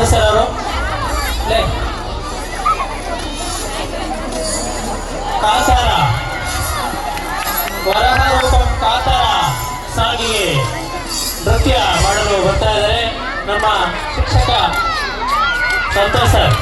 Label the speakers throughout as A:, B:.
A: Sir ಅವರು ಕಾತಾರ ವರಹರೂಪಂ ಕಾತಾರ ಸಾಲಿಗೆ ನೃತ್ಯ ಮಾಡಲು ಬರ್ತಾ ಇದ್ದಾರೆ ನಮ್ಮ ಶಿಕ್ಷಕ ಸಂತೋಷ್ ಸರ್.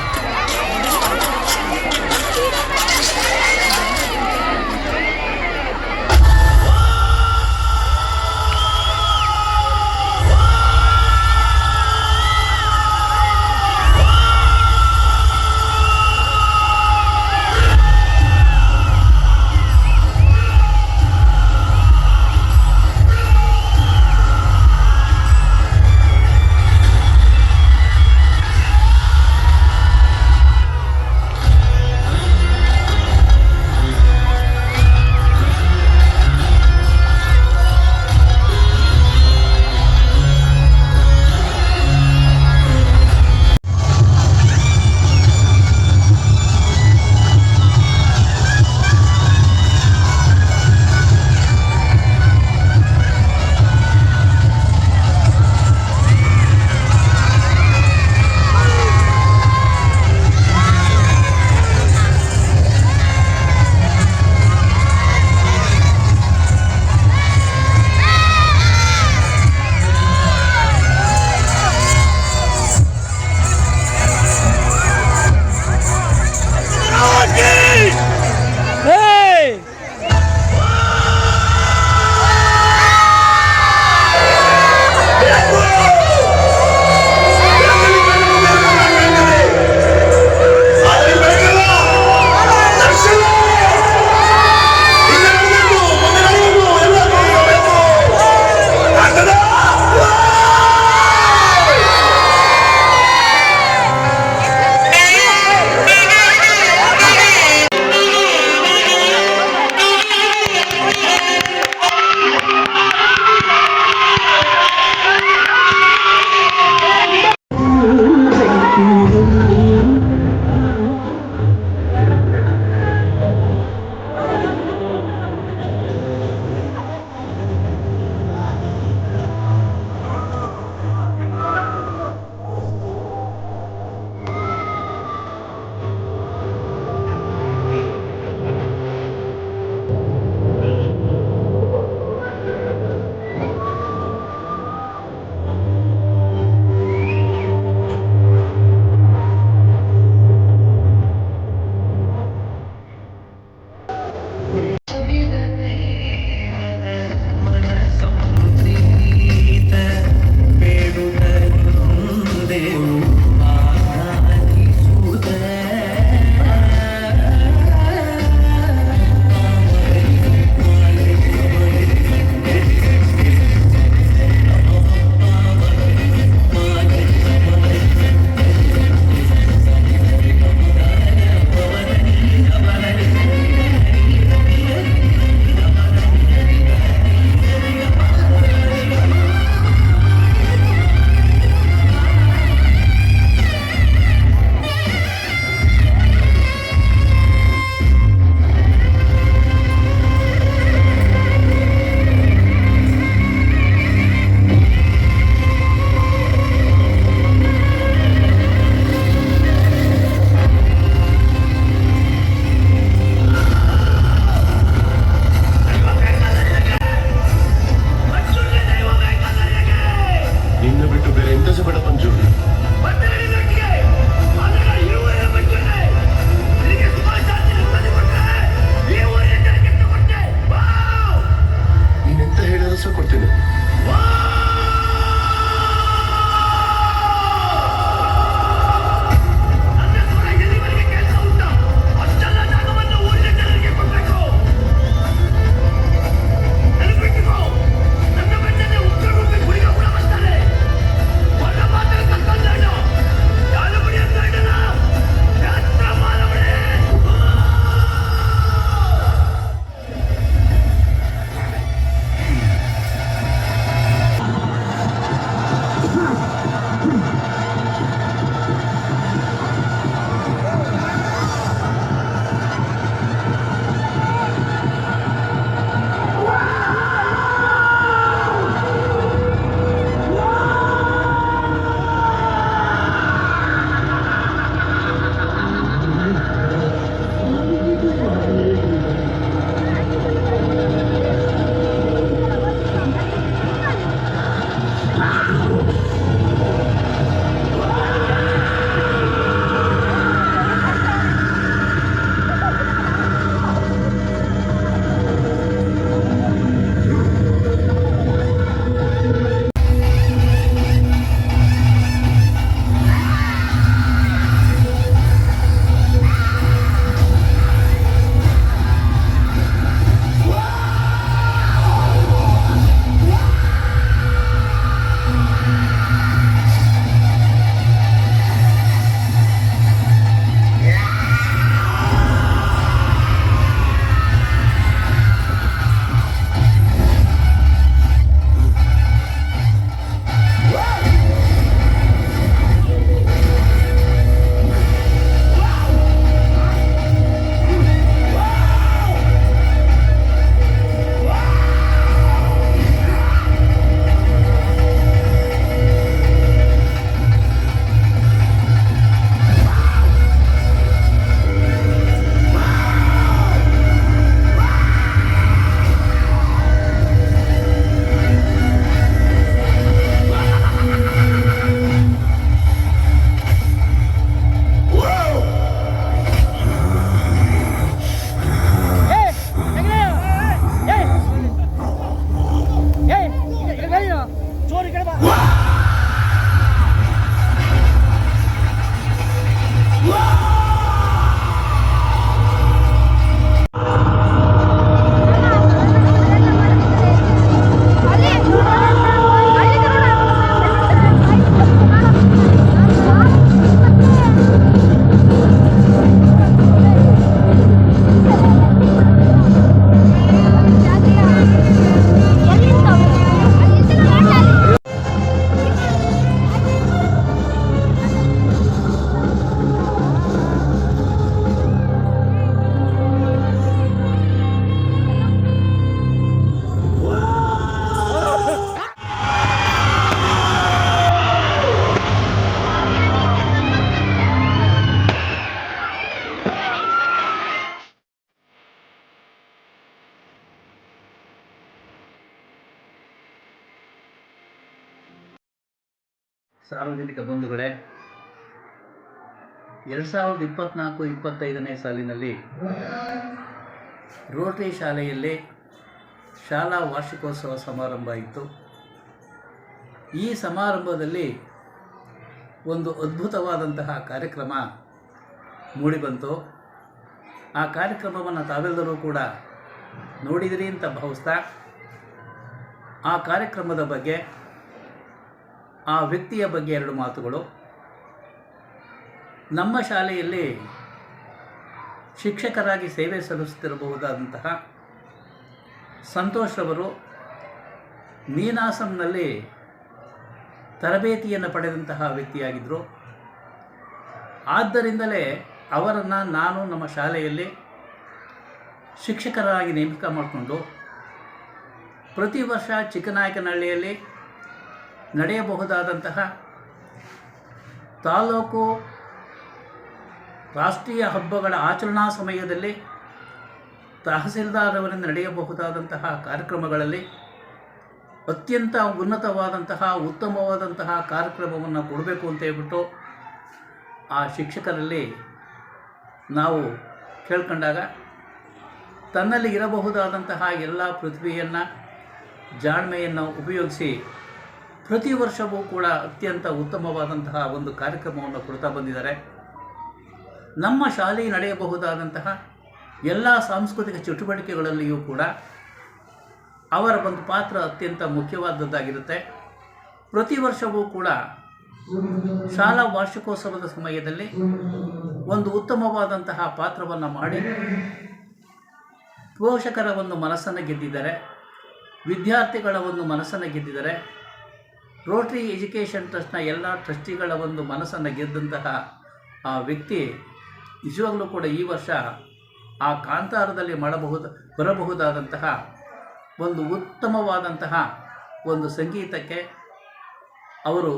B: ಸಾರ್ವಜನಿಕ ಬಂಧುಗಳೇ, 2024-25ನೇ ಸಾಲಿನಲ್ಲಿ ರೋಟರಿ ಶಾಲೆಯಲ್ಲಿ ಶಾಲಾ ವಾರ್ಷಿಕೋತ್ಸವ ಸಮಾರಂಭ ಇತ್ತು. ಈ ಸಮಾರಂಭದಲ್ಲಿ ಒಂದು ಅದ್ಭುತವಾದಂತಹ ಕಾರ್ಯಕ್ರಮ ಮೂಡಿಬಂತು. ಆ ಕಾರ್ಯಕ್ರಮವನ್ನು ತಾವೆಲ್ಲರೂ ಕೂಡ ನೋಡಿದಿರಿ ಅಂತ ಭಾವಿಸ್ತಾ, ಆ ಕಾರ್ಯಕ್ರಮದ ಬಗ್ಗೆ, ಆ ವ್ಯಕ್ತಿಯ ಬಗ್ಗೆ ಎರಡು ಮಾತುಗಳು. ನಮ್ಮ ಶಾಲೆಯಲ್ಲಿ ಶಿಕ್ಷಕರಾಗಿ ಸೇವೆ ಸಲ್ಲಿಸುತ್ತಿರಬಹುದಾದಂತಹ ಸಂತೋಷ್ ಅವರು ನೀನಾಸಂನಲ್ಲಿ ತರಬೇತಿಯನ್ನು ಪಡೆದಂತಹ ವ್ಯಕ್ತಿಯಾಗಿದ್ದರು. ಆದ್ದರಿಂದಲೇ ಅವರನ್ನು ನಾನು ನಮ್ಮ ಶಾಲೆಯಲ್ಲಿ ಶಿಕ್ಷಕರಾಗಿ ನೇಮಕ ಮಾಡಿಕೊಂಡು ಪ್ರತಿ ವರ್ಷ ಚಿಕ್ಕನಾಯಕನಹಳ್ಳಿಯಲ್ಲಿ ನಡೆಯಬಹುದಾದಂತಹ ತಾಲೂಕು ರಾಷ್ಟ್ರೀಯ ಹಬ್ಬಗಳ ಆಚರಣಾ ಸಮಯದಲ್ಲಿ ತಹಸೀಲ್ದಾರ್ ಅವರಿಂದ ನಡೆಯಬಹುದಾದಂತಹ ಕಾರ್ಯಕ್ರಮಗಳಲ್ಲಿ ಅತ್ಯಂತ ಉನ್ನತವಾದಂತಹ ಉತ್ತಮವಾದಂತಹ ಕಾರ್ಯಕ್ರಮವನ್ನು ಕೊಡಬೇಕು ಅಂತ ಹೇಳ್ಬಿಟ್ಟು ಆ ಶಿಕ್ಷಕರಲ್ಲಿ ನಾವು ಕೇಳ್ಕೊಂಡಾಗ ತನ್ನಲ್ಲಿ ಇರಬಹುದಾದಂತಹ ಎಲ್ಲ ಪ್ರತಿಭೆಯನ್ನು, ಜಾಣ್ಮೆಯನ್ನು ಉಪಯೋಗಿಸಿ ಪ್ರತಿ ವರ್ಷವೂ ಕೂಡ ಅತ್ಯಂತ ಉತ್ತಮವಾದಂತಹ ಒಂದು ಕಾರ್ಯಕ್ರಮವನ್ನು ಕೊಡ್ತಾ ಬಂದಿದ್ದಾರೆ. ನಮ್ಮ ಶಾಲೆ ನಡೆಯಬಹುದಾದಂತಹ ಎಲ್ಲ ಸಾಂಸ್ಕೃತಿಕ ಚಟುವಟಿಕೆಗಳಲ್ಲಿಯೂ ಕೂಡ ಅವರ ಒಂದು ಪಾತ್ರ ಅತ್ಯಂತ ಮುಖ್ಯವಾದದ್ದಾಗಿರುತ್ತೆ. ಪ್ರತಿ ವರ್ಷವೂ ಕೂಡ ಶಾಲಾ ವಾರ್ಷಿಕೋತ್ಸವದ ಸಮಯದಲ್ಲಿ ಒಂದು ಉತ್ತಮವಾದಂತಹ ಪಾತ್ರವನ್ನು ಮಾಡಿ ಪೋಷಕರ ಒಂದು ಮನಸ್ಸನ್ನು ಗೆದ್ದಿದ್ದಾರೆ, ವಿದ್ಯಾರ್ಥಿಗಳ ಒಂದು ಮನಸ್ಸನ್ನು ಗೆದ್ದಿದ್ದಾರೆ. ರೋಟರಿ ಎಜುಕೇಷನ್ ಟ್ರಸ್ಟ್ನ ಎಲ್ಲ ಟ್ರಸ್ಟಿಗಳ ಒಂದು ಮನಸ್ಸನ್ನು ಗೆದ್ದಂತಹ ಆ ವ್ಯಕ್ತಿ ನಿಜವಾಗಲೂ ಕೂಡ ಈ ವರ್ಷ ಆ ಕಾಂತಾರದಲ್ಲಿ ಬರಬಹುದಾದಂತಹ ಒಂದು ಉತ್ತಮವಾದಂತಹ ಒಂದು ಸಂಗೀತಕ್ಕೆ ಅವರು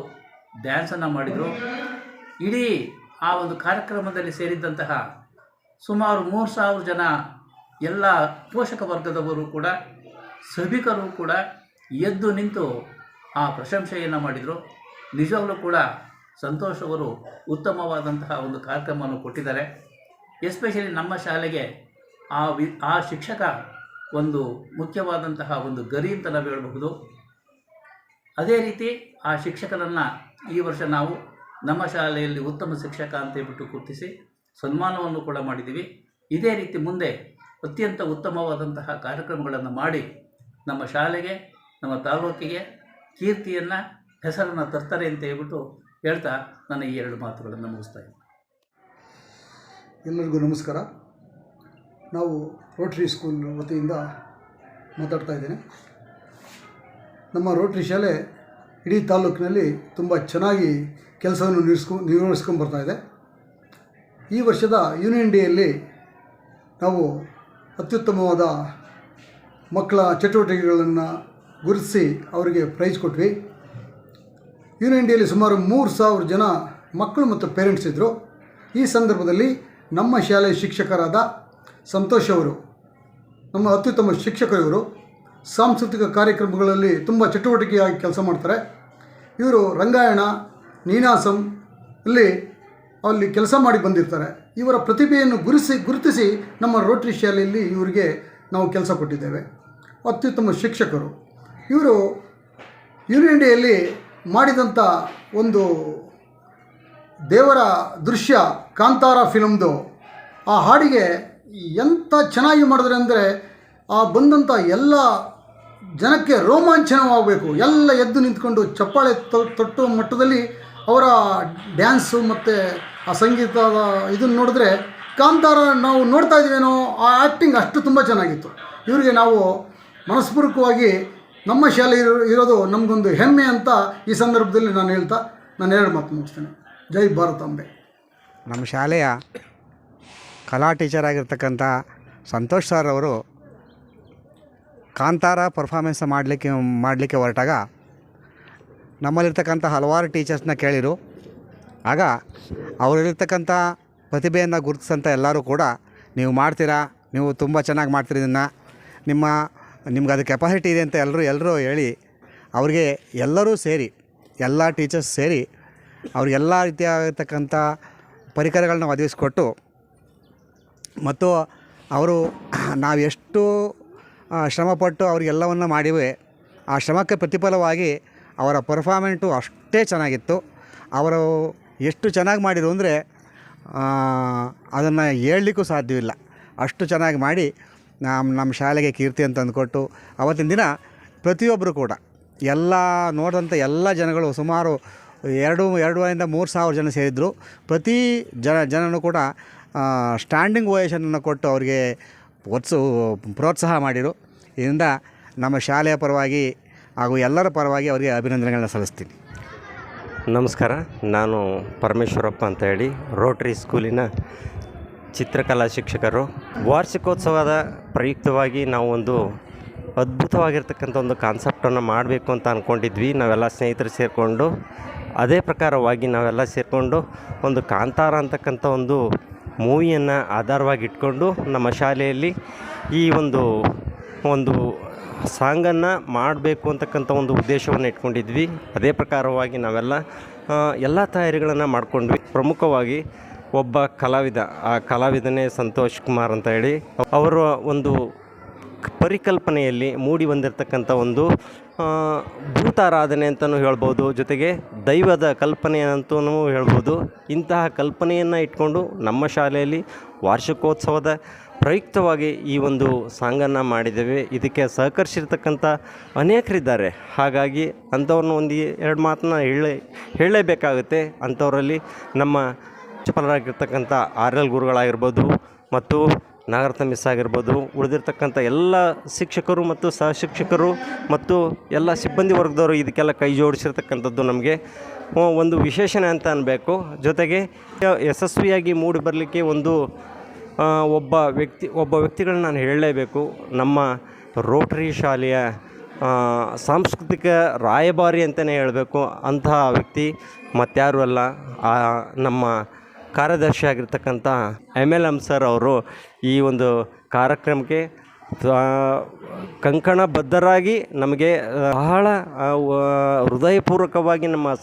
B: ಡ್ಯಾನ್ಸನ್ನು ಮಾಡಿದರು. ಇಡೀ ಆ ಒಂದು ಕಾರ್ಯಕ್ರಮದಲ್ಲಿ ಸೇರಿದ್ದಂತಹ ಸುಮಾರು 3,000 ಜನ ಎಲ್ಲ ಪೋಷಕ ವರ್ಗದವರು ಕೂಡ, ಸಭಿಕರು ಕೂಡ ಎದ್ದು ನಿಂತು ಆ ಪ್ರಶಂಸೆಯನ್ನು ಮಾಡಿದರು. ನಿಜವಾಗಲೂ ಕೂಡ ಸಂತೋಷ್ ಅವರು ಉತ್ತಮವಾದಂತಹ ಒಂದು ಕಾರ್ಯಕ್ರಮವನ್ನು ಕೊಟ್ಟಿದ್ದಾರೆ. ಎಸ್ಪೆಷಲಿ ನಮ್ಮ ಶಾಲೆಗೆ ಆ ಶಿಕ್ಷಕ ಒಂದು ಮುಖ್ಯವಾದಂತಹ ಒಂದು ಗರಿ ಅಂತ ನಾವು ಹೇಳಬಹುದು. ಅದೇ ರೀತಿ ಆ ಶಿಕ್ಷಕರನ್ನು ಈ ವರ್ಷ ನಾವು ನಮ್ಮ ಶಾಲೆಯಲ್ಲಿ ಉತ್ತಮ ಶಿಕ್ಷಕ ಅಂತ ಹೇಳ್ಬಿಟ್ಟು ಗುರುತಿಸಿ ಸನ್ಮಾನವನ್ನು ಕೂಡ ಮಾಡಿದ್ದೀವಿ. ಇದೇ ರೀತಿ ಮುಂದೆ ಅತ್ಯಂತ ಉತ್ತಮವಾದಂತಹ ಕಾರ್ಯಕ್ರಮಗಳನ್ನು ಮಾಡಿ ನಮ್ಮ ಶಾಲೆಗೆ, ನಮ್ಮ ತಾಲೂಕಿಗೆ ಕೀರ್ತಿಯನ್ನು, ಹೆಸರನ್ನು ತರ್ತಾರೆ ಅಂತ ಹೇಳ್ಬಿಟ್ಟು ಹೇಳ್ತಾ ನನ್ನ ಈ ಎರಡು ಮಾತುಗಳನ್ನು ಮುಗಿಸ್ತಾ ಇದ್ದೀನಿ.
C: ಎಲ್ಲರಿಗೂ ನಮಸ್ಕಾರ. ನಾವು ರೋಟರಿ ಸ್ಕೂಲ್ ವತಿಯಿಂದ ಮಾತಾಡ್ತಾ ಇದ್ದೇನೆ. ನಮ್ಮ ರೋಟರಿ ಶಾಲೆ ಇಡೀ ತಾಲೂಕಿನಲ್ಲಿ ತುಂಬ ಚೆನ್ನಾಗಿ ಕೆಲಸವನ್ನು ನಿರ್ವಹಿಸ್ಕೊಂಡು ಬರ್ತಾಯಿದೆ. ಈ ವರ್ಷದ ಯೂನಿಯನ್ ಡೇಯಲ್ಲಿ ನಾವು ಅತ್ಯುತ್ತಮವಾದ ಮಕ್ಕಳ ಚಟುವಟಿಕೆಗಳನ್ನು ಗುರುತಿಸಿ ಅವರಿಗೆ ಪ್ರೈಸ್ ಕೊಟ್ವಿ. ಯೂನಿಯನ್ ಡೇಯಲ್ಲಿ ಸುಮಾರು 3,000 ಜನ ಮಕ್ಕಳು ಮತ್ತು ಪೇರೆಂಟ್ಸ್ ಇದ್ದರು. ಈ ಸಂದರ್ಭದಲ್ಲಿ ನಮ್ಮ ಶಾಲೆಯ ಶಿಕ್ಷಕರಾದ ಸಂತೋಷ್ ಅವರು, ನಮ್ಮ ಅತ್ಯುತ್ತಮ ಶಿಕ್ಷಕರು ಇವರು, ಸಾಂಸ್ಕೃತಿಕ ಕಾರ್ಯಕ್ರಮಗಳಲ್ಲಿ ತುಂಬ ಚಟುವಟಿಕೆಯಾಗಿ ಕೆಲಸ ಮಾಡ್ತಾರೆ. ಇವರು ರಂಗಾಯಣ, ನೀನಾಸಂ ಅಲ್ಲಿ ಕೆಲಸ ಮಾಡಿ ಬಂದಿರ್ತಾರೆ. ಇವರ ಪ್ರತಿಭೆಯನ್ನು ಗುರುತಿಸಿ ನಮ್ಮ ರೋಟರಿ ಶಾಲೆಯಲ್ಲಿ ಇವರಿಗೆ ನಾವು ಕೆಲಸ ಕೊಟ್ಟಿದ್ದೇವೆ. ಅತ್ಯುತ್ತಮ ಶಿಕ್ಷಕರು ಇವರು. ಯೂನಿಯನ್ ಡೇಯಲ್ಲಿ ಮಾಡಿದಂಥ ಒಂದು ದೇವರ ದೃಶ್ಯ ಕಾಂತಾರ ಫಿಲಮ್ದು ಆ ಹಾಡಿಗೆ ಎಂಥ ಚೆನ್ನಾಗಿ ಮಾಡಿದ್ರೆ ಅಂದರೆ ಆ ಬಂದಂಥ ಎಲ್ಲ ಜನಕ್ಕೆ ರೋಮಾಂಚನವಾಗಬೇಕು. ಎಲ್ಲ ಎದ್ದು ನಿಂತ್ಕೊಂಡು ಚಪ್ಪಾಳೆ ತೊಟ್ಟು ಮಟ್ಟದಲ್ಲಿ ಅವರ ಡ್ಯಾನ್ಸು ಮತ್ತು ಆ ಸಂಗೀತದ ಇದನ್ನು ನೋಡಿದ್ರೆ ಕಾಂತಾರ ನಾವು ನೋಡ್ತಾ ಇದ್ದೀವೇನೋ, ಆ ಆ್ಯಕ್ಟಿಂಗ್ ಅಷ್ಟು ತುಂಬ ಚೆನ್ನಾಗಿತ್ತು. ಇವರಿಗೆ ನಾವು ಮನಸ್ಪೂರ್ವಕವಾಗಿ ನಮ್ಮ ಶಾಲೆ ಇರೋದು ನಮಗೊಂದು ಹೆಮ್ಮೆ ಅಂತ ಈ ಸಂದರ್ಭದಲ್ಲಿ ನಾನು ಹೇಳ್ತಾ ನಾನು ಎರಡು ಮಾತು ಮುಗಿಸ್ತೇನೆ. ಜೈ ಭಾರತಾಂಬೆ.
D: ನಮ್ಮ ಶಾಲೆಯ ಕಲಾ ಟೀಚರ್ ಆಗಿರ್ತಕ್ಕಂಥ ಸಂತೋಷ್ ಸರ್ ಅವರು ಕಾಂತಾರ ಪರ್ಫಾರ್ಮೆನ್ಸ್ ಮಾಡಲಿಕ್ಕೆ ಹೊರಟಾಗ ನಮ್ಮಲ್ಲಿರ್ತಕ್ಕಂಥ ಹಲವಾರು ಟೀಚರ್ಸ್ನ ಕೇಳಿರು. ಆಗ ಅವರಲ್ಲಿರ್ತಕ್ಕಂಥ ಪ್ರತಿಭೆಯನ್ನು ಗುರುತಿಸಂಥ ಎಲ್ಲರೂ ಕೂಡ ನೀವು ಮಾಡ್ತೀರಾ, ನೀವು ತುಂಬ ಚೆನ್ನಾಗಿ ಮಾಡ್ತೀರಿ, ಇದನ್ನು ನಿಮ್ಗೆ ಅದು ಕೆಪಾಸಿಟಿ ಇದೆ ಅಂತ ಎಲ್ಲರೂ ಹೇಳಿ ಅವ್ರಿಗೆ ಎಲ್ಲರೂ ಸೇರಿ ಎಲ್ಲ ಟೀಚರ್ಸ್ ಸೇರಿ ಅವ್ರಿಗೆಲ್ಲ ರೀತಿಯಾಗಿರ್ತಕ್ಕಂಥ ಪರಿಕರಗಳನ್ನ ಒದಗಿಸ್ಕೊಟ್ಟು ಮತ್ತು ಅವರು ನಾವು ಎಷ್ಟು ಶ್ರಮಪಟ್ಟು ಅವ್ರಿಗೆಲ್ಲವನ್ನು ಮಾಡಿವೆ ಆ ಶ್ರಮಕ್ಕೆ ಪ್ರತಿಫಲವಾಗಿ ಅವರ ಪರ್ಫಾರ್ಮೆಂಟು ಅಷ್ಟೇ ಚೆನ್ನಾಗಿತ್ತು. ಅವರು ಎಷ್ಟು ಚೆನ್ನಾಗಿ ಮಾಡಿರು ಅಂದರೆ ಅದನ್ನು ಹೇಳಲಿಕ್ಕೂ ಸಾಧ್ಯವಿಲ್ಲ. ಅಷ್ಟು ಚೆನ್ನಾಗಿ ಮಾಡಿ ನಮ್ಮ ಶಾಲೆಗೆ ಕೀರ್ತಿ ಅಂತ ಅಂದ್ಕೊಟ್ಟು ಅವತ್ತಿನ ದಿನ ಪ್ರತಿಯೊಬ್ಬರು ಕೂಡ ಎಲ್ಲ ನೋಡಿದಂಥ ಎಲ್ಲ ಜನಗಳು ಸುಮಾರು 2,500 3,000 ಜನ ಸೇರಿದ್ರು. ಪ್ರತಿ ಜನನೂ ಕೂಡ ಸ್ಟ್ಯಾಂಡಿಂಗ್ ಓವೇಷನನ್ನು ಕೊಟ್ಟು ಅವರಿಗೆ ಪ್ರೋತ್ಸಾಹ ಮಾಡಿದರು. ಇದರಿಂದ ನಮ್ಮ ಶಾಲೆಯ ಪರವಾಗಿ ಹಾಗೂ ಎಲ್ಲರ ಪರವಾಗಿ ಅವರಿಗೆ ಅಭಿನಂದನೆಗಳನ್ನ ಸಲ್ಲಿಸ್ತೀನಿ.
E: ನಮಸ್ಕಾರ, ನಾನು ಪರಮೇಶ್ವರಪ್ಪ ಅಂತ ಹೇಳಿ ರೋಟ್ರಿ ಸ್ಕೂಲಿನ ಚಿತ್ರಕಲಾ ಶಿಕ್ಷಕರು. ವಾರ್ಷಿಕೋತ್ಸವದ ಪ್ರಯುಕ್ತವಾಗಿ ನಾವು ಒಂದು ಅದ್ಭುತವಾಗಿರ್ತಕ್ಕಂಥ ಒಂದು ಕಾನ್ಸೆಪ್ಟನ್ನು ಮಾಡಬೇಕು ಅಂತ ಅಂದ್ಕೊಂಡಿದ್ವಿ. ನಾವೆಲ್ಲ ಸ್ನೇಹಿತರು ಸೇರಿಕೊಂಡು ಅದೇ ಪ್ರಕಾರವಾಗಿ ನಾವೆಲ್ಲ ಸೇರಿಕೊಂಡು ಒಂದು ಕಾಂತಾರ ಅಂತಕ್ಕಂಥ ಒಂದು ಮೂವಿಯನ್ನು ಆಧಾರವಾಗಿ ಇಟ್ಕೊಂಡು ನಮ್ಮ ಶಾಲೆಯಲ್ಲಿ ಈ ಒಂದು ಸಾಂಗನ್ನು ಮಾಡಬೇಕು ಅಂತಕ್ಕಂಥ ಒಂದು ಉದ್ದೇಶವನ್ನು ಇಟ್ಕೊಂಡಿದ್ವಿ. ಅದೇ ಪ್ರಕಾರವಾಗಿ ನಾವೆಲ್ಲ ಎಲ್ಲ ತಯಾರಿಗಳನ್ನು ಮಾಡಿಕೊಂಡ್ವಿ. ಪ್ರಮುಖವಾಗಿ ಒಬ್ಬ ಕಲಾವಿದ, ಆ ಕಲಾವಿದನೇ ಸಂತೋಷ್ ಕುಮಾರ್ ಅಂತ ಹೇಳಿ, ಅವರ ಒಂದು ಪರಿಕಲ್ಪನೆಯಲ್ಲಿ ಮೂಡಿ ಬಂದಿರತಕ್ಕಂಥ ಒಂದು ಭೂತಾರಾಧನೆ ಅಂತಲೂ ಹೇಳ್ಬೋದು, ಜೊತೆಗೆ ದೈವದ ಕಲ್ಪನೆ ಅಂತಲೂ ಹೇಳ್ಬೋದು. ಇಂತಹ ಕಲ್ಪನೆಯನ್ನು ಇಟ್ಕೊಂಡು ನಮ್ಮ ಶಾಲೆಯಲ್ಲಿ ವಾರ್ಷಿಕೋತ್ಸವದ ಪ್ರಯುಕ್ತವಾಗಿ ಈ ಒಂದು ಸಾಂಗನ್ನು ಮಾಡಿದ್ದೇವೆ. ಇದಕ್ಕೆ ಸಹಕರಿಸಿರ್ತಕ್ಕಂಥ ಅನೇಕರಿದ್ದಾರೆ. ಹಾಗಾಗಿ ಅಂಥವ್ರನ್ನ ಒಂದು 2 ಮಾತನ್ನ ಹೇಳಲೇಬೇಕಾಗುತ್ತೆ. ಅಂಥವರಲ್ಲಿ ನಮ್ಮ ಚಿಕ್ಕಪರಾಗಿರ್ತಕ್ಕಂಥ RL ಗುರುಗಳಾಗಿರ್ಬೋದು ಮತ್ತು ನಾಗರತ್ನ ಮಿಸ್ ಆಗಿರ್ಬೋದು, ಉಳಿದಿರ್ತಕ್ಕಂಥ ಎಲ್ಲ ಶಿಕ್ಷಕರು ಮತ್ತು ಸಹಶಿಕ್ಷಕರು ಮತ್ತು ಎಲ್ಲ ಸಿಬ್ಬಂದಿ ವರ್ಗದವರು ಇದಕ್ಕೆಲ್ಲ ಕೈ ಜೋಡಿಸಿರ್ತಕ್ಕಂಥದ್ದು ನಮಗೆ ಒಂದು ವಿಶೇಷಣೆ ಅಂತ ಅನ್ನಬೇಕು. ಜೊತೆಗೆ ಯಶಸ್ವಿಯಾಗಿ ಮೂಡಿ ಬರಲಿಕ್ಕೆ ಒಬ್ಬ ವ್ಯಕ್ತಿಗಳನ್ನ ನಾನು ಹೇಳಲೇಬೇಕು. ನಮ್ಮ ರೋಟರಿ ಶಾಲೆಯ ಸಾಂಸ್ಕೃತಿಕ ರಾಯಭಾರಿ ಅಂತಲೇ ಹೇಳಬೇಕು. ಅಂತಹ ವ್ಯಕ್ತಿ ಮತ್ತಾರೂ ಅಲ್ಲ, ನಮ್ಮ ಕಾರ್ಯದರ್ಶಿ ಆಗಿರ್ತಕ್ಕಂಥ MLM ಸರ್ ಅವರು ಈ ಒಂದು ಕಾರ್ಯಕ್ರಮಕ್ಕೆ ಕಂಕಣಬದ್ಧರಾಗಿ ನಮಗೆ ಬಹಳ ಹೃದಯಪೂರ್ವಕವಾಗಿ ನಮ್ಮ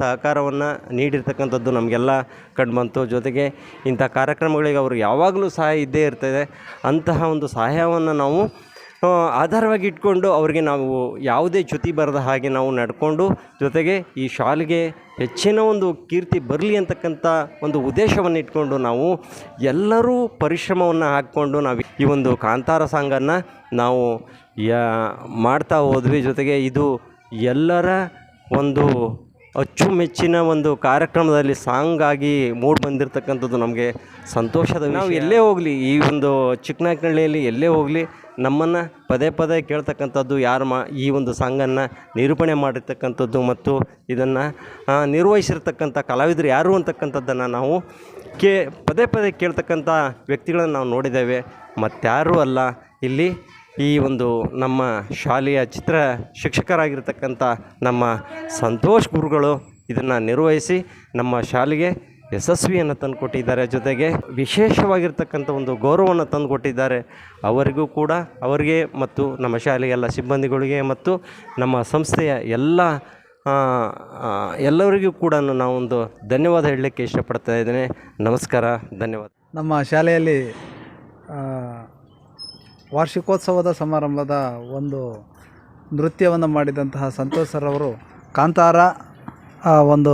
E: ಸಹಕಾರವನ್ನು ನೀಡಿರ್ತಕ್ಕಂಥದ್ದು ನಮಗೆಲ್ಲ ಕಂಡುಬಂತು. ಜೊತೆಗೆ ಇಂಥ ಕಾರ್ಯಕ್ರಮಗಳಿಗೆ ಅವರು ಯಾವಾಗಲೂ ಸಹಾಯ ಇದ್ದೇ ಇರ್ತದೆ. ಅಂತಹ ಒಂದು ಸಹಾಯವನ್ನು ನಾವು ಆಧಾರವಾಗಿ ಇಟ್ಕೊಂಡು ಅವರಿಗೆ ನಾವು ಯಾವುದೇ ಚ್ಯುತಿ ಬರದ ಹಾಗೆ ನಾವು ನಡ್ಕೊಂಡು, ಜೊತೆಗೆ ಈ ಶಾಲೆಗೆ ಹೆಚ್ಚಿನ ಒಂದು ಕೀರ್ತಿ ಬರಲಿ ಅಂತಕ್ಕಂಥ ಒಂದು ಉದ್ದೇಶವನ್ನು ಇಟ್ಕೊಂಡು ನಾವು ಎಲ್ಲರೂ ಪರಿಶ್ರಮವನ್ನು ಹಾಕ್ಕೊಂಡು ನಾವು ಈ ಒಂದು ಕಾಂತಾರ ಸಾಂಗನ್ನು ನಾವು ಮಾಡ್ತಾ ಹೋದ್ವಿ. ಜೊತೆಗೆ ಇದು ಎಲ್ಲರ ಒಂದು ಅಚ್ಚುಮೆಚ್ಚಿನ ಒಂದು ಕಾರ್ಯಕ್ರಮದಲ್ಲಿ ಸಾಂಗ್ ಆಗಿ ಮೂಡಿ ಬಂದಿರತಕ್ಕಂಥದ್ದು ನಮಗೆ ಸಂತೋಷದ. ನಾವು ಎಲ್ಲೇ ಹೋಗಲಿ, ಈ ಒಂದು ಚಿಕ್ಕನಾಯಕನಹಳ್ಳಿಯಲ್ಲಿ ಎಲ್ಲೇ ಹೋಗಲಿ, ನಮ್ಮನ್ನು ಪದೇ ಪದೇ ಕೇಳ್ತಕ್ಕಂಥದ್ದು ಈ ಒಂದು ಸಾಂಗನ್ನು ನಿರೂಪಣೆ ಮಾಡಿರ್ತಕ್ಕಂಥದ್ದು ಮತ್ತು ಇದನ್ನು ನಿರ್ವಹಿಸಿರ್ತಕ್ಕಂಥ ಕಲಾವಿದರು ಯಾರು ಅಂತಕ್ಕಂಥದ್ದನ್ನು ನಾವು ಪದೇ ಪದೇ ಕೇಳ್ತಕ್ಕಂಥ ವ್ಯಕ್ತಿಗಳನ್ನು ನಾವು ನೋಡಿದ್ದೇವೆ. ಮತ್ತಾರೂ ಅಲ್ಲ, ಇಲ್ಲಿ ಈ ಒಂದು ನಮ್ಮ ಶಾಲೆಯ ಚಿತ್ರ ಶಿಕ್ಷಕರಾಗಿರ್ತಕ್ಕಂಥ ನಮ್ಮ ಸಂತೋಷ್ ಗುರುಗಳು ಇದನ್ನು ನಿರ್ವಹಿಸಿ ನಮ್ಮ ಶಾಲೆಗೆ ಯಶಸ್ವಿಯನ್ನು ತಂದುಕೊಟ್ಟಿದ್ದಾರೆ. ಜೊತೆಗೆ ವಿಶೇಷವಾಗಿರ್ತಕ್ಕಂಥ ಒಂದು ಗೌರವವನ್ನು ತಂದುಕೊಟ್ಟಿದ್ದಾರೆ. ಅವರಿಗೂ ಕೂಡ, ಅವರಿಗೆ ಮತ್ತು ನಮ್ಮ ಶಾಲೆಯ ಎಲ್ಲ ಸಿಬ್ಬಂದಿಗಳಿಗೆ ಮತ್ತು ನಮ್ಮ ಸಂಸ್ಥೆಯ ಎಲ್ಲರಿಗೂ ಕೂಡ ನಾವೊಂದು ಧನ್ಯವಾದ ಹೇಳಲಿಕ್ಕೆ ಇಷ್ಟಪಡ್ತಾ ಇದ್ದೇನೆ. ನಮಸ್ಕಾರ, ಧನ್ಯವಾದ.
C: ನಮ್ಮ ಶಾಲೆಯಲ್ಲಿ ವಾರ್ಷಿಕೋತ್ಸವದ ಸಮಾರಂಭದ ಒಂದು ನೃತ್ಯವನ್ನು ಮಾಡಿದಂತಹ ಸಂತೋಷ್ ಸರ್ ಅವರು ಕಾಂತಾರ ಒಂದು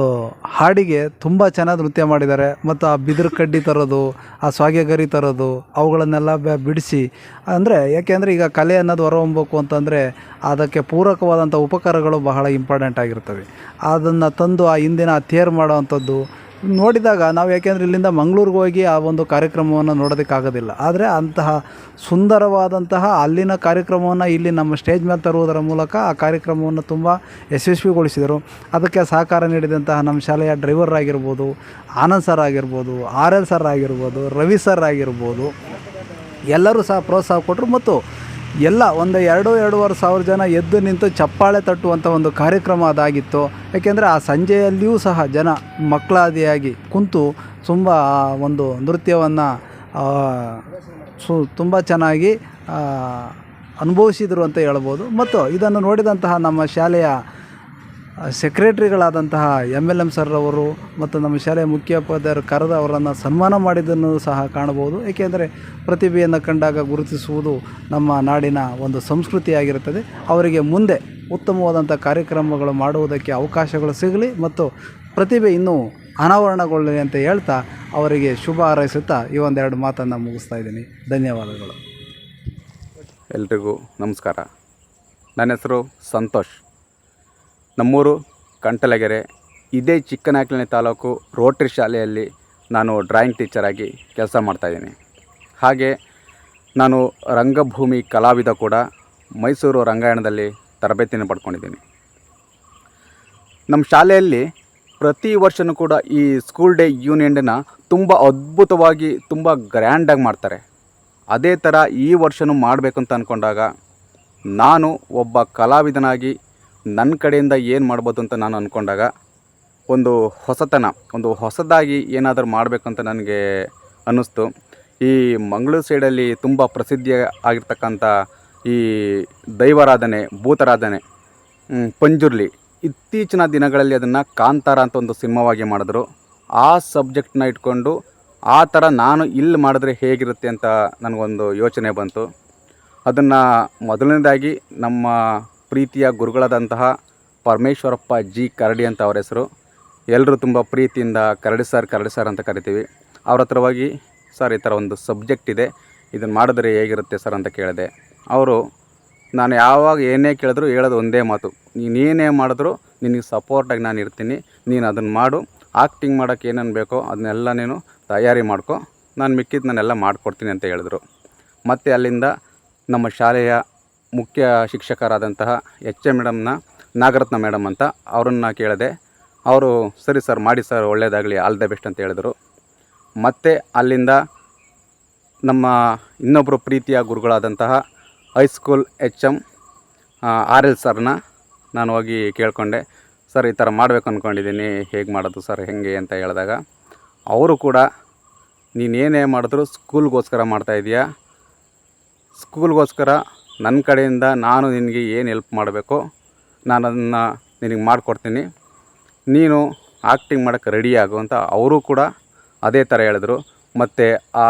C: ಹಾಡಿಗೆ ತುಂಬ ಚೆನ್ನಾಗಿ ನೃತ್ಯ ಮಾಡಿದ್ದಾರೆ. ಮತ್ತು ಆ ಬಿದಿರು ಕಡ್ಡಿ ತರೋದು, ಆ ಸ್ವಾಗೆಗರಿ ತರೋದು, ಅವುಗಳನ್ನೆಲ್ಲ ಬಿಡಿಸಿ, ಅಂದರೆ ಯಾಕೆಂದರೆ ಈಗ ಕಲೆ ಅನ್ನೋದು ಹೊರಹೊಮ್ಮಬೇಕು ಅಂತಂದರೆ ಅದಕ್ಕೆ ಪೂರಕವಾದಂಥ ಉಪಕರಣಗಳು ಬಹಳ ಇಂಪಾರ್ಟೆಂಟ್ ಆಗಿರ್ತವೆ. ಅದನ್ನು ತಂದು ಆ ಹಿಂದಿನ ತೇರು ಮಾಡೋವಂಥದ್ದು ನೋಡಿದಾಗ ನಾವು, ಯಾಕೆಂದರೆ ಇಲ್ಲಿಂದ ಮಂಗಳೂರಿಗೆ ಹೋಗಿ ಆ ಒಂದು ಕಾರ್ಯಕ್ರಮವನ್ನು ನೋಡೋದಕ್ಕಾಗೋದಿಲ್ಲ. ಆದರೆ ಅಂತಹ ಸುಂದರವಾದಂತಹ ಅಲ್ಲಿನ ಕಾರ್ಯಕ್ರಮವನ್ನು ಇಲ್ಲಿ ನಮ್ಮ ಸ್ಟೇಜ್ ಮೇಲೆ ತರುವುದರ ಮೂಲಕ ಆ ಕಾರ್ಯಕ್ರಮವನ್ನು ತುಂಬ ಯಶಸ್ವಿಗೊಳಿಸಿದರು. ಅದಕ್ಕೆ ಸಹಕಾರ ನೀಡಿದಂತಹ ನಮ್ಮ ಶಾಲೆಯ ಡ್ರೈವರ್ ಆಗಿರ್ಬೋದು, ಆನಂದ್ ಸರ್ ಆಗಿರ್ಬೋದು, RL ಸರ್ ಆಗಿರ್ಬೋದು, ರವಿ ಸರ್ ಆಗಿರ್ಬೋದು, ಎಲ್ಲರೂ ಸಹ ಪ್ರೋತ್ಸಾಹ ಕೊಟ್ಟರು. ಮತ್ತು ಎಲ್ಲ ಒಂದು 2-2.5 ಸಾವಿರ ಜನ ಎದ್ದು ನಿಂತು ಚಪ್ಪಾಳೆ ತಟ್ಟುವಂಥ ಒಂದು ಕಾರ್ಯಕ್ರಮ ಅದಾಗಿತ್ತು. ಯಾಕೆಂದರೆ ಆ ಸಂಜೆಯಲ್ಲಿಯೂ ಸಹ ಜನ ಮಕ್ಕಳಾದಿಯಾಗಿ ಕುಂತು ತುಂಬ ಒಂದು ನೃತ್ಯವನ್ನು ತುಂಬ ಚೆನ್ನಾಗಿ ಅನುಭವಿಸಿದರು ಅಂತ ಹೇಳ್ಬೋದು. ಮತ್ತು ಇದನ್ನು ನೋಡಿದಂತಹ ನಮ್ಮ ಶಾಲೆಯ
F: ಸೆಕ್ರೆಟ್ರಿಗಳಾದಂತಹ MLM ಸರ್ ಅವರು ಮತ್ತು ನಮ್ಮ ಶಾಲೆಯ ಮುಖ್ಯೋಪಾಧ್ಯಾಯರು ಕರೆದು ಅವರನ್ನು ಸನ್ಮಾನ ಮಾಡಿದ್ದನ್ನು ಸಹ ಕಾಣಬಹುದು. ಏಕೆಂದರೆ ಪ್ರತಿಭೆಯನ್ನು ಕಂಡಾಗ ಗುರುತಿಸುವುದು ನಮ್ಮ ನಾಡಿನ ಒಂದು ಸಂಸ್ಕೃತಿಯಾಗಿರುತ್ತದೆ. ಅವರಿಗೆ ಮುಂದೆ ಉತ್ತಮವಾದಂಥ ಕಾರ್ಯಕ್ರಮಗಳು ಮಾಡುವುದಕ್ಕೆ ಅವಕಾಶಗಳು ಸಿಗಲಿ ಮತ್ತು ಪ್ರತಿಭೆ ಇನ್ನೂ ಅನಾವರಣಗೊಳ್ಳಲಿ ಅಂತ ಹೇಳ್ತಾ ಅವರಿಗೆ ಶುಭ ಹಾರೈಸುತ್ತಾ ಈ ಒಂದೆರಡು ಮಾತನ್ನು ಮುಗಿಸ್ತಾ ಇದ್ದೀನಿ. ಧನ್ಯವಾದಗಳು.
G: ಎಲ್ರಿಗೂ ನಮಸ್ಕಾರ. ನನ್ನ ಹೆಸರು ಸಂತೋಷ್. ನಮ್ಮೂರು ಕಂಟಲಗೆರೆ. ಇದೇ ಚಿಕ್ಕನಾಯಕನಹಳ್ಳಿ ತಾಲೂಕು ರೋಟರಿ ಶಾಲೆಯಲ್ಲಿ ನಾನು ಡ್ರಾಯಿಂಗ್ ಟೀಚರಾಗಿ ಕೆಲಸ ಮಾಡ್ತಾಯಿದ್ದೀನಿ. ಹಾಗೆ ನಾನು ರಂಗಭೂಮಿ ಕಲಾವಿದ ಕೂಡ. ಮೈಸೂರು ರಂಗಾಯಣದಲ್ಲಿ ತರಬೇತಿಯನ್ನು ಪಡ್ಕೊಂಡಿದ್ದೀನಿ. ನಮ್ಮ ಶಾಲೆಯಲ್ಲಿ ಪ್ರತಿ ವರ್ಷವೂ ಕೂಡ ಈ ಸ್ಕೂಲ್ ಡೇ ಯೂನಿಯನ್ ಡೇನ ತುಂಬ ಅದ್ಭುತವಾಗಿ ತುಂಬ ಗ್ರ್ಯಾಂಡಾಗಿ ಮಾಡ್ತಾರೆ. ಅದೇ ಥರ ಈ ವರ್ಷವೂ ಮಾಡಬೇಕು ಅಂತ ಅಂದ್ಕೊಂಡಾಗ ನಾನು ಒಬ್ಬ ಕಲಾವಿದನಾಗಿ ನನ್ನ ಕಡೆಯಿಂದ ಏನು ಮಾಡ್ಬೋದು ಅಂತ ನಾನು ಅಂದ್ಕೊಂಡಾಗ ಒಂದು ಹೊಸದಾಗಿ ಏನಾದರೂ ಮಾಡಬೇಕಂತ ನನಗೆ ಅನ್ನಿಸ್ತು. ಈ ಮಂಗಳೂರು ಸೈಡಲ್ಲಿ ತುಂಬ ಪ್ರಸಿದ್ಧಿ ಆಗಿರ್ತಕ್ಕಂಥ ಈ ದೈವಾರಾಧನೆ, ಭೂತಾರಾಧನೆ, ಪಂಜುರ್ಲಿ, ಇತ್ತೀಚಿನ ದಿನಗಳಲ್ಲಿ ಅದನ್ನು ಕಾಂತಾರ ಅಂತ ಒಂದು ಸಿನಿಮಾವಾಗಿ ಮಾಡಿದ್ರು. ಆ ಸಬ್ಜೆಕ್ಟ್ನ ಇಟ್ಕೊಂಡು ಆ ಥರ ನಾನು ಇಲ್ಲಿ ಮಾಡಿದ್ರೆ ಹೇಗಿರುತ್ತೆ ಅಂತ ನನಗೊಂದು ಯೋಚನೆ ಬಂತು. ಅದನ್ನು ಮೊದಲನೇದಾಗಿ ನಮ್ಮ ಪ್ರೀತಿಯ ಗುರುಗಳಾದಂತಹ ಪರಮೇಶ್ವರಪ್ಪ ಜಿ ಕರಡಿ ಅಂತ ಅವರ ಹೆಸರು. ಎಲ್ಲರೂ ತುಂಬ ಪ್ರೀತಿಯಿಂದ ಕರಡಿ ಸರ್ ಅಂತ ಕರಿತೀವಿ. ಅವ್ರ ಹತ್ರ ಹೋಗಿ, ಸರ್ ಈ ಥರ ಒಂದು ಸಬ್ಜೆಕ್ಟ್ ಇದೆ, ಇದನ್ನು ಮಾಡಿದ್ರೆ ಹೇಗಿರುತ್ತೆ ಸರ್ ಅಂತ ಕೇಳಿದೆ. ಅವರು ನಾನು ಯಾವಾಗ ಏನೇ ಕೇಳಿದ್ರು ಹೇಳೋದು ಒಂದೇ ಮಾತು, ನೀನೇನೇ ಮಾಡಿದ್ರು ನಿನಗೆ ಸಪೋರ್ಟಾಗಿ ನಾನು ಇರ್ತೀನಿ, ನೀನು ಅದನ್ನು ಮಾಡು, ಆ್ಯಕ್ಟಿಂಗ್ ಮಾಡೋಕ್ಕೆ ಏನೇನು ಬೇಕೋ ಅದನ್ನೆಲ್ಲ ನೀನು ತಯಾರಿ ಮಾಡ್ಕೊ, ನಾನು ಮಿಕ್ಕಿದ್ದು ನಾನೆಲ್ಲ ಮಾಡಿಕೊಡ್ತೀನಿ ಅಂತ ಹೇಳಿದ್ರು. ಮತ್ತು ಅಲ್ಲಿಂದ ನಮ್ಮ ಶಾಲೆಯ ಮುಖ್ಯ ಶಿಕ್ಷಕರಾದಂತಹ HM ಮೇಡಮ್ನ, ನಾಗರತ್ನ ಮೇಡಮ್ ಅಂತ ಅವರನ್ನು ಕೇಳಿದೆ. ಅವರು ಸರಿ ಸರ್, ಮಾಡಿ ಸರ್, ಒಳ್ಳೆಯದಾಗಲಿ, ಆಲ್ ದ ಬೆಸ್ಟ್ ಅಂತ ಹೇಳಿದರು. ಮತ್ತು ಅಲ್ಲಿಂದ ನಮ್ಮ ಇನ್ನೊಬ್ಬರು ಪ್ರೀತಿಯ ಗುರುಗಳಾದಂತಹ ಹೈಸ್ಕೂಲ್ HM RL ಸರ್ನ ನಾನು ಹೋಗಿ ಕೇಳಿಕೊಂಡೆ. ಸರ್ ಈ ಥರ ಮಾಡಬೇಕು ಅಂದ್ಕೊಂಡಿದ್ದೀನಿ, ಹೇಗೆ ಮಾಡೋದು ಸರ್, ಹೆಂಗೆ ಅಂತ ಹೇಳಿದಾಗ ಅವರು ಕೂಡ ನೀನೇನೇ ಮಾಡಿದ್ರು ಸ್ಕೂಲ್ಗೋಸ್ಕರ ಮಾಡ್ತಾಯಿದ್ದೀಯಾ, ಸ್ಕೂಲ್ಗೋಸ್ಕರ ನನ್ನ ಕಡೆಯಿಂದ ನಾನು ನಿನಗೆ ಏನು ಹೆಲ್ಪ್ ಮಾಡಬೇಕು ನಾನು ಅದನ್ನು ನಿನಗೆ ಮಾಡಿಕೊಡ್ತೀನಿ, ನೀನು ಆ್ಯಕ್ಟಿಂಗ್ ಮಾಡೋಕ್ಕೆ ರೆಡಿ ಆಗು ಅಂತ ಅವರು ಕೂಡ ಅದೇ ಥರ ಹೇಳಿದ್ರು. ಮತ್ತು ಆ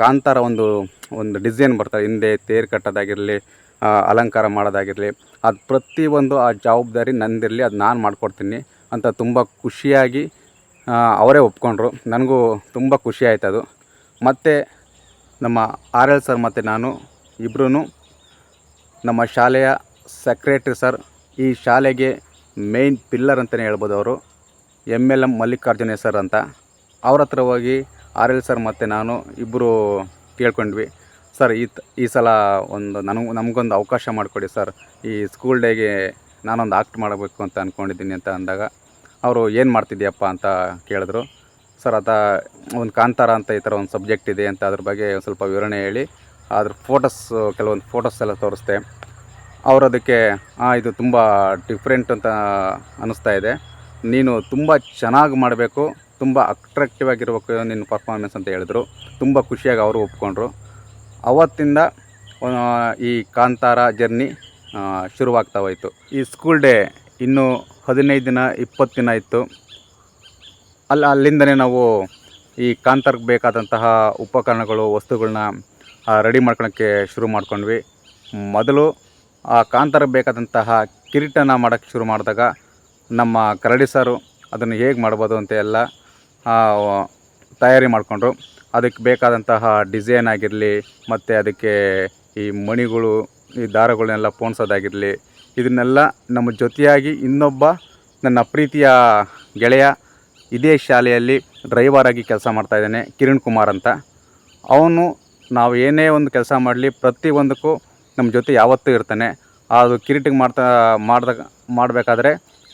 G: ಕಾಂತಾರ ಒಂದು ಡಿಸೈನ್ ಬರ್ತಾರೆ, ಹಿಂದೆ ತೇರು ಕಟ್ಟೋದಾಗಿರಲಿ, ಅಲಂಕಾರ ಮಾಡೋದಾಗಿರಲಿ, ಅದು ಪ್ರತಿಯೊಂದು ಆ ಜವಾಬ್ದಾರಿ ನಂದಿರಲಿ, ಅದು ನಾನು ಮಾಡಿಕೊಡ್ತೀನಿ ಅಂತ ತುಂಬ ಖುಷಿಯಾಗಿ ಅವರೇ ಒಪ್ಕೊಂಡ್ರು. ನನಗೂ ತುಂಬ ಖುಷಿ ಆಯ್ತು ಅದು. ಮತ್ತು ನಮ್ಮ RL ಸರ್ ಮತ್ತು ನಾನು ಇಬ್ಬರೂ ನಮ್ಮ ಶಾಲೆಯ ಸೆಕ್ರೆಟ್ರಿ ಸರ್, ಈ ಶಾಲೆಗೆ ಮೇಯ್ನ್ ಪಿಲ್ಲರ್ ಅಂತಲೇ ಹೇಳ್ಬೋದು. ಅವರು MLM ಮಲ್ಲಿಕಾರ್ಜುನ ಸರ್ ಅಂತ. ಅವ್ರ ಹತ್ರ ಹೋಗಿ RL ಸರ್ ಮತ್ತು ನಾನು ಇಬ್ಬರು ಕೇಳ್ಕೊಂಡ್ವಿ, ಸರ್ ಈ ಸಲ ನಮಗೊಂದು ಅವಕಾಶ ಮಾಡಿಕೊಡಿ ಸರ್, ಈ ಸ್ಕೂಲ್ ಡೇಗೆ ನಾನೊಂದು ಆ್ಯಕ್ಟ್ ಮಾಡಬೇಕು ಅಂತ ಅಂದ್ಕೊಂಡಿದ್ದೀನಿ ಅಂತ ಅಂದಾಗ ಅವರು ಏನು ಮಾಡ್ತಿದ್ದೀಯಪ್ಪ ಅಂತ ಕೇಳಿದ್ರು. ಸರ್ ಒಂದು ಕಾಂತಾರ ಅಂತ ಈ ಥರ ಒಂದು ಸಬ್ಜೆಕ್ಟ್ ಇದೆ ಅಂತ ಅದ್ರ ಬಗ್ಗೆ ಒಂದು ಸ್ವಲ್ಪ ವಿವರಣೆ ಹೇಳಿ ಅದ್ರ ಕೆಲವೊಂದು ಫೋಟೋಸ್ ಎಲ್ಲ ತೋರಿಸ್ದೆ. ಅವರು ಅದಕ್ಕೆ ಇದು ತುಂಬ ಡಿಫ್ರೆಂಟ್ ಅಂತ ಅನ್ನಿಸ್ತಾ ಇದೆ, ನೀನು ತುಂಬ ಚೆನ್ನಾಗಿ ಮಾಡಬೇಕು, ತುಂಬ ಅಟ್ರಾಕ್ಟಿವ್ ಆಗಿರ್ಬೇಕು ನಿನ್ನ ಪರ್ಫಾರ್ಮೆನ್ಸ್ ಅಂತ ಹೇಳಿದ್ರು. ತುಂಬ ಖುಷಿಯಾಗಿ ಅವರು ಒಪ್ಕೊಂಡ್ರು. ಅವತ್ತಿಂದ ಈ ಕಾಂತಾರ ಜರ್ನಿ ಶುರುವಾಗ್ತಾ ಹೋಯಿತು. ಈ ಸ್ಕೂಲ್ ಡೇ ಇನ್ನೂ 15 ದಿನ 20 ದಿನ ಇತ್ತು. ಅಲ್ಲಿಂದನೇ ನಾವು ಈ ಕಾಂತಾರಕ್ಕೆ ಬೇಕಾದಂತಹ ಉಪಕರಣಗಳು, ವಸ್ತುಗಳನ್ನ ರೆಡಿ ಮಾಡ್ಕೊಳಕ್ಕೆ ಶುರು ಮಾಡ್ಕೊಂಡ್ವಿ. ಮೊದಲು ಆ ಕಾಂತಾರಕ್ಕೆ ಬೇಕಾದಂತಹ ಕಿರೀಟನ ಮಾಡೋಕ್ಕೆ ಶುರು ಮಾಡಿದಾಗ ನಮ್ಮ ಕರಡಿ ಸರು ಅದನ್ನು ಹೇಗೆ ಮಾಡ್ಬೋದು ಅಂತ ಎಲ್ಲ ತಯಾರಿ ಮಾಡಿಕೊಂಡ್ರು. ಅದಕ್ಕೆ ಬೇಕಾದಂತಹ ಡಿಸೈನ್ ಆಗಿರಲಿ, ಮತ್ತು ಅದಕ್ಕೆ ಈ ಮಣಿಗಳು, ಈ ದಾರಗಳನ್ನೆಲ್ಲ ಪೋಣಿಸೋದಾಗಿರಲಿ, ಇದನ್ನೆಲ್ಲ ನಮ್ಮ ಜೊತೆಯಾಗಿ ಇನ್ನೊಬ್ಬ ನನ್ನ ಪ್ರೀತಿಯ ಗೆಳೆಯ ಇದೇ ಶಾಲೆಯಲ್ಲಿ ಡ್ರೈವರಾಗಿ ಕೆಲಸ ಮಾಡ್ತಾಯಿದ್ದಾನೆ, ಕಿರಣ್ ಕುಮಾರ್ ಅಂತ. ಅವನು ನಾವು ಏನೇ ಒಂದು ಕೆಲಸ ಮಾಡಲಿ ಪ್ರತಿಯೊಂದಕ್ಕೂ ನಮ್ಮ ಜೊತೆ ಯಾವತ್ತೂ ಇರ್ತಾನೆ. ಅದು ಕಿರೀಟಿಗೆ ಮಾಡಬೇಕಾದ್ರೆ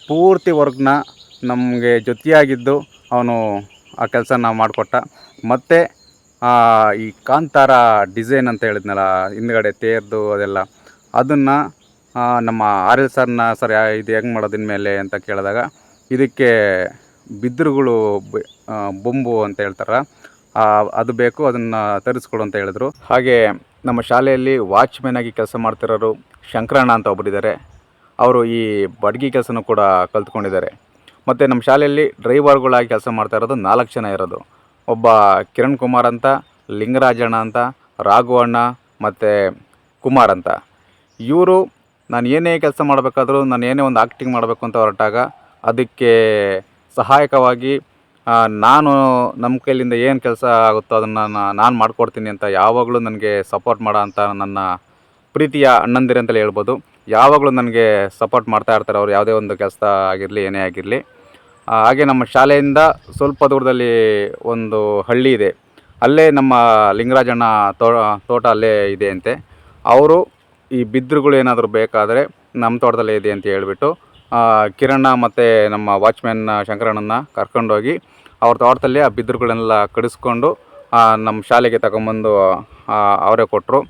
G: ಪೂರ್ತಿ ವರ್ಕ್ನ ನಮಗೆ ಜೊತೆಯಾಗಿದ್ದು ಅವನು ಆ ಕೆಲಸನ ಮಾಡಿಕೊಟ್ಟ. ಮತ್ತು ಈ ಕಾಂತಾರ ಡಿಸೈನ್ ಅಂತ ಹೇಳಿದ್ನಲ್ಲ, ಹಿಂದ್ಗಡೆ ತೇರ್ದು ಅದೆಲ್ಲ, ಅದನ್ನು ನಮ್ಮ RL ಸರ್ನ, ಸರ್ ಇದು ಹೆಂಗೆ ಮಾಡೋದು ಇನ್ಮೇಲೆ ಅಂತ ಕೇಳಿದಾಗ, ಇದಕ್ಕೆ ಬಿದಿರುಗಳು, ಬೊಂಬು ಅಂತ ಹೇಳ್ತಾರೆ, ಅದು ಬೇಕು, ಅದನ್ನು ತರಿಸ್ಕೊಡು ಅಂತ ಹೇಳಿದ್ರು. ಹಾಗೆ ನಮ್ಮ ಶಾಲೆಯಲ್ಲಿ ವಾಚ್ಮ್ಯಾನ್ ಆಗಿ ಕೆಲಸ ಮಾಡ್ತಿರೋರು ಶಂಕರಣ್ಣ ಅಂತ ಒಬ್ಬರಿದ್ದಾರೆ. ಅವರು ಈ ಬಡ್ಗಿ ಕೆಲಸನೂ ಕೂಡ ಕಲ್ತ್ಕೊಂಡಿದ್ದಾರೆ. ಮತ್ತು ನಮ್ಮ ಶಾಲೆಯಲ್ಲಿ ಡ್ರೈವರ್ಗಳಾಗಿ ಕೆಲಸ ಮಾಡ್ತಾ ಇರೋದು 4 ಜನ ಇರೋದು. ಒಬ್ಬ ಕಿರಣ್ ಕುಮಾರ್ ಅಂತ, ಲಿಂಗರಾಜಣ್ಣ ಅಂತ, ರಾಘವಣ್ಣ ಮತ್ತು ಕುಮಾರ್ ಅಂತ. ಇವರು ನಾನು ಏನೇ ಕೆಲಸ ಮಾಡಬೇಕಾದ್ರೂ, ನಾನು ಏನೇ ಒಂದು ಆ್ಯಕ್ಟಿಂಗ್ ಮಾಡಬೇಕು ಅಂತ ಹೊರಟಾಗ ಅದಕ್ಕೆ ಸಹಾಯಕವಾಗಿ ನಾನು ನಮ್ಮ ಕೈಲಿಂದ ಏನು ಕೆಲಸ ಆಗುತ್ತೋ ಅದನ್ನು ನಾನು ಮಾಡಿಕೊಡ್ತೀನಿ ಅಂತ ಯಾವಾಗಲೂ ನನಗೆ ಸಪೋರ್ಟ್ ಮಾಡೋ ಅಂಥ ನನ್ನ ಪ್ರೀತಿಯ ಅಣ್ಣಂದಿರು ಅಂತಲೇ ಹೇಳ್ಬೋದು. ಯಾವಾಗಲೂ ನನಗೆ ಸಪೋರ್ಟ್ ಮಾಡ್ತಾ ಇರ್ತಾರೆ ಅವರು, ಯಾವುದೇ ಒಂದು ಕೆಲಸ ಆಗಿರಲಿ ಏನೇ ಆಗಿರಲಿ. ಹಾಗೆ ನಮ್ಮ ಶಾಲೆಯಿಂದ ಸ್ವಲ್ಪ ದೂರದಲ್ಲಿ ಒಂದು ಹಳ್ಳಿ ಇದೆ, ಅಲ್ಲೇ ನಮ್ಮ ಲಿಂಗರಾಜಣ್ಣ ತೋಟ ಅಲ್ಲೇ ಇದೆ ಅಂತೆ. ಅವರು ಈ ಬಿದಿರುಗಳು ಏನಾದರೂ ಬೇಕಾದರೆ ನಮ್ಮ ತೋಟದಲ್ಲೇ ಇದೆ ಅಂತ ಹೇಳ್ಬಿಟ್ಟು ಕಿರಣ್ಣ ಮತ್ತು ನಮ್ಮ ವಾಚ್ಮ್ಯಾನ್ ಶಂಕರಣ್ಣನ ಕರ್ಕೊಂಡೋಗಿ ಅವ್ರ ತೋಟದಲ್ಲಿ ಆ ಬಿದಿರುಗಳನ್ನೆಲ್ಲ ಕಡಿಸ್ಕೊಂಡು ನಮ್ಮ ಶಾಲೆಗೆ ತಗೊಂಬಂದು ಅವರೇ ಕೊಟ್ಟರು.